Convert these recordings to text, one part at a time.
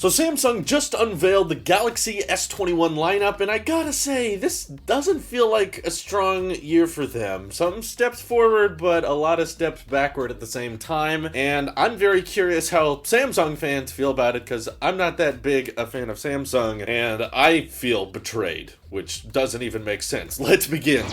So Samsung just unveiled the Galaxy S21 lineup, and I gotta say, this doesn't feel like a strong year for them. Some steps forward, but a lot of steps backward at the same time, and I'm very curious how Samsung fans feel about it, because I'm not that big a fan of Samsung, and I feel betrayed, which doesn't even make sense. Let's begin.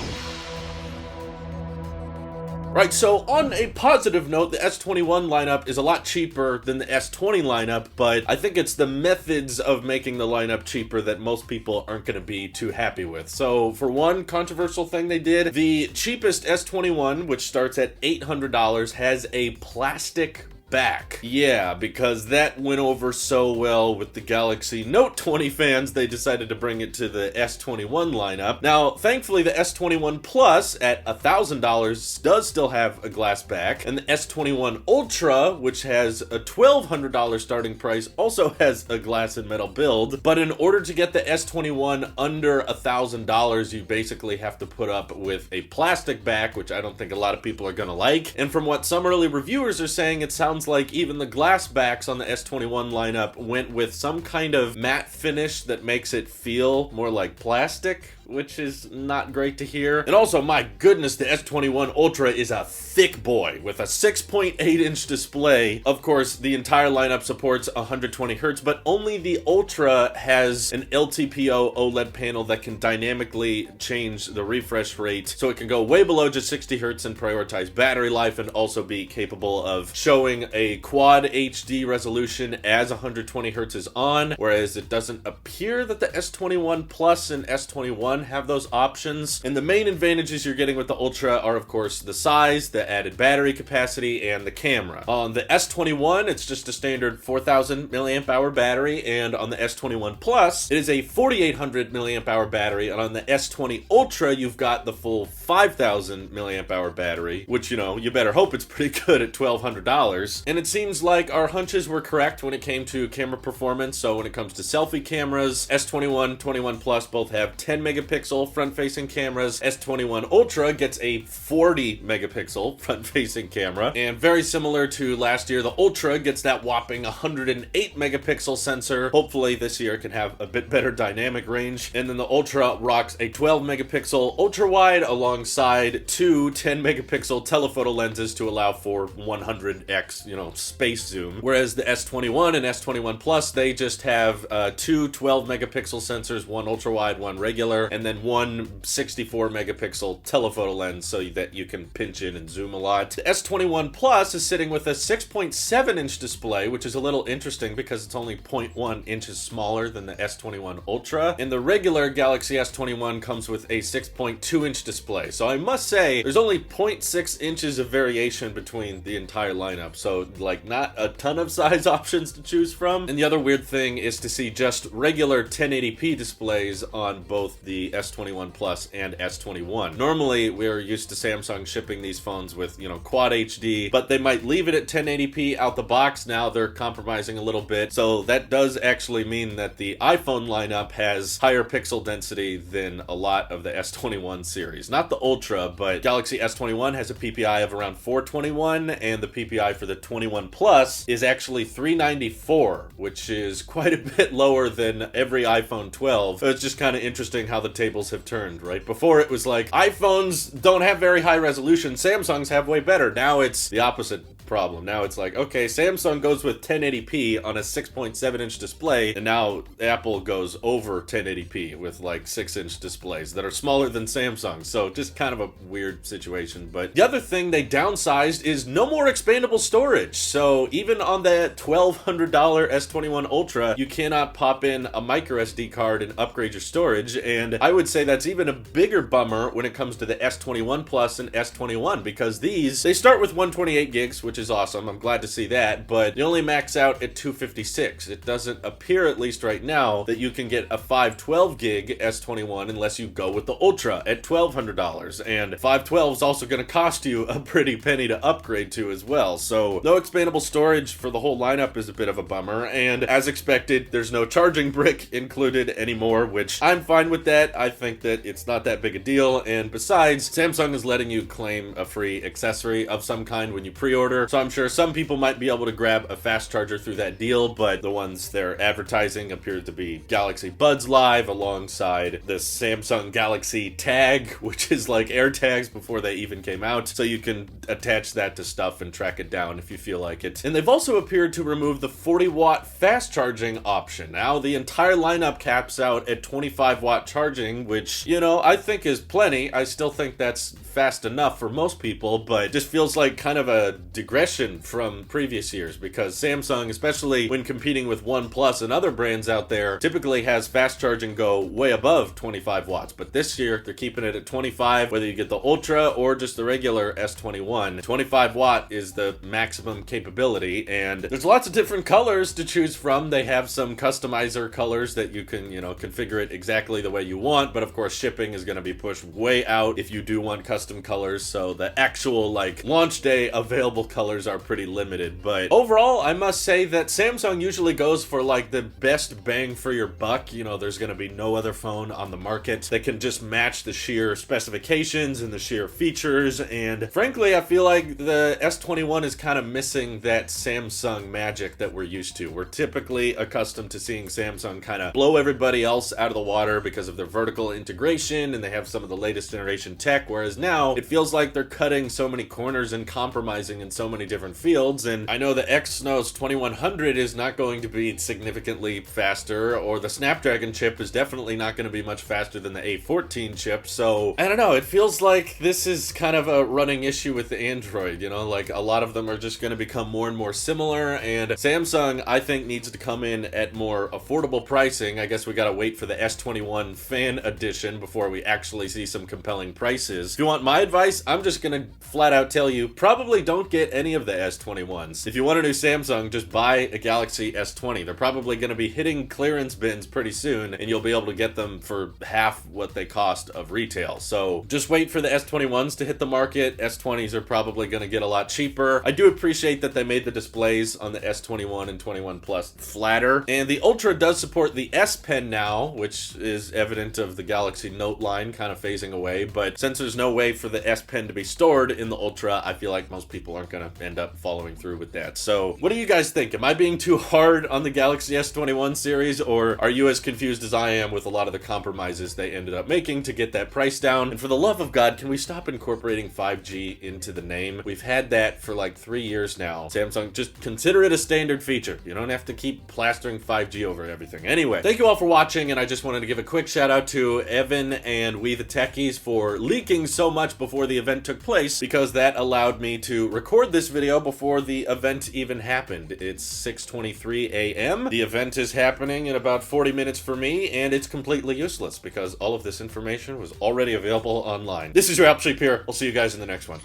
Right, so on a positive note, the S21 lineup is a lot cheaper than the S20 lineup, but I think it's the methods of making the lineup cheaper that most people aren't going to be too happy with. So, for one controversial thing they did, the cheapest S21, which starts at $800, has a plastic back. Yeah, because that went over so well with the Galaxy Note 20 fans, they decided to bring it to the S21 lineup. Now, thankfully, the S21 Plus at $1,000 does still have a glass back, and the S21 Ultra, which has a $1,200 starting price, also has a glass and metal build. But in order to get the S21 under $1,000, you basically have to put up with a plastic back, which I don't think a lot of people are gonna like. And from what some early reviewers are saying, it sounds like even the glass backs on the S21 lineup went with some kind of matte finish that makes it feel more like plastic, which is not great to hear. And also, my goodness, the S21 Ultra is a thick boy with a 6.8-inch display. Of course, the entire lineup supports 120 Hz, but only the Ultra has an LTPO OLED panel that can dynamically change the refresh rate, so it can go way below just 60 Hz and prioritize battery life, and also be capable of showing a quad HD resolution as 120 Hz is on, whereas it doesn't appear that the S21 Plus and S21 have those options. And the main advantages you're getting with the Ultra are, of course, the size, the added battery capacity, and the camera. On the S21, it's just a standard 4,000 milliamp hour battery, and on the S21 Plus, it is a 4,800 milliamp hour battery, and on the S20 Ultra, you've got the full 5,000 milliamp hour battery, which, you know, you better hope it's pretty good at $1,200. And it seems like our hunches were correct when it came to camera performance. So when it comes to selfie cameras, S21, 21 Plus both have 10 megapixel front-facing cameras. S21 Ultra gets a 40 megapixel front-facing camera, and very similar to last year, the Ultra gets that whopping 108 megapixel sensor. Hopefully this year it can have a bit better dynamic range. And then the Ultra rocks a 12 megapixel ultra wide alongside two 10 megapixel telephoto lenses to allow for 100x, space zoom. Whereas the S21 and S21 Plus, they just have two 12 megapixel sensors, one ultra wide, one regular, and then one 64 megapixel telephoto lens so that you can pinch in and zoom a lot. The S21 Plus is sitting with a 6.7-inch display, which is a little interesting because it's only 0.1 inches smaller than the S21 Ultra. And the regular Galaxy S21 comes with a 6.2-inch display. So I must say, there's only 0.6 inches of variation between the entire lineup. So, not a ton of size options to choose from. And the other weird thing is to see just regular 1080p displays on both the S21 Plus and S21. Normally, we're used to Samsung shipping these phones with, quad HD, but they might leave it at 1080p out the box. Now they're compromising a little bit. So that does actually mean that the iPhone lineup has higher pixel density than a lot of the S21 series. Not the Ultra, but Galaxy S21 has a PPI of around 421, and the PPI for the 21 Plus is actually 394, which is quite a bit lower than every iPhone 12. It's just kind of interesting how the tables have turned, right? Before it was like, iPhones don't have very high resolution, Samsungs have way better. Now it's the opposite problem. Now it's like, okay, Samsung goes with 1080p on a 6.7-inch display, and now Apple goes over 1080p with 6-inch displays that are smaller than Samsung. So just kind of a weird situation. But the other thing they downsized is no more expandable storage. So even on that $1,200 S21 Ultra, you cannot pop in a micro SD card and upgrade your storage. And I would say that's even a bigger bummer when it comes to the S21 Plus and S21, because they start with 128 gigs, which is awesome. I'm glad to see that, but they only max out at 256. It doesn't appear, at least right now, that you can get a 512 gig S21 unless you go with the Ultra at $1,200. And 512 is also going to cost you a pretty penny to upgrade to as well. So no expandable storage for the whole lineup is a bit of a bummer. And as expected, there's no charging brick included anymore, which I'm fine with that. I think that it's not that big a deal. And besides, Samsung is letting you claim a free accessory of some kind when you pre-order. cheaper. So I'm sure some people might be able to grab a fast charger through that deal, but the ones they're advertising appear to be Galaxy Buds Live alongside the Samsung Galaxy Tag, which is like AirTags before they even came out. So you can attach that to stuff and track it down if you feel like it. And they've also appeared to remove the 40-watt fast charging option. Now the entire lineup caps out at 25-watt charging, which, you know, I think is plenty. I still think that's fast enough for most people, but just feels like kind of a digression from previous years, because Samsung, especially when competing with OnePlus and other brands out there, typically has fast charging go way above 25 watts. But this year, they're keeping it at 25, whether you get the Ultra or just the regular S21. 25 watt is the maximum capability, and there's lots of different colors to choose from. They have some customizer colors that you can, you know, configure it exactly the way you want, but of course shipping is going to be pushed way out if you do want custom colors, so the actual like launch day available colors are pretty limited. But overall, I must say that Samsung usually goes for like the best bang for your buck. You know, there's going to be no other phone on the market that can just match the sheer specifications and the sheer features, and frankly I feel like the S21 is kind of missing that Samsung magic that we're used to. We're typically accustomed to seeing Samsung kind of blow everybody else out of the water because of their vertical integration, and they have some of the latest generation tech, whereas now it feels like they're cutting so many corners and compromising in so many different fields. And I know the Exynos 2100 is not going to be significantly faster, or the Snapdragon chip is definitely not going to be much faster than the A14 chip. So I don't know, it feels like this is kind of a running issue with the Android, you know, like a lot of them are just going to become more and more similar, and Samsung I think needs to come in at more affordable pricing. I guess we gotta wait for the S21 Fan Edition before we actually see some compelling prices. If you want my advice, I'm just gonna flat out tell you, probably don't get any of the S21s. If you want a new Samsung, just buy a Galaxy S20. They're probably gonna be hitting clearance bins pretty soon, and you'll be able to get them for half what they cost of retail. So just wait for the S21s to hit the market. S20s are probably gonna get a lot cheaper. I do appreciate that they made the displays on the S21 and 21 Plus flatter, and the Ultra does support the S Pen now, which is evident of the Galaxy Note line kind of phasing away. But since there's no way for the S Pen to be stored in the Ultra, I feel like most people aren't going to end up following through with that. So what do you guys think? Am I being too hard on the Galaxy S21 series, or are you as confused as I am with a lot of the compromises they ended up making to get that price down? And for the love of God, can we stop incorporating 5G into the name? We've had that for like 3 years now. Samsung, just consider it a standard feature. You don't have to keep plastering 5G over everything. Anyway, thank you all for watching, and I just wanted to give a quick shout out to Evan and We the Techies for leaking so much before the event took place, because that allowed me to record this video before the event even happened. It's 6:23 a.m. The event is happening in about 40 minutes for me, and it's completely useless because all of this information was already available online. This is your Alp Sheep here. I'll see you guys in the next one.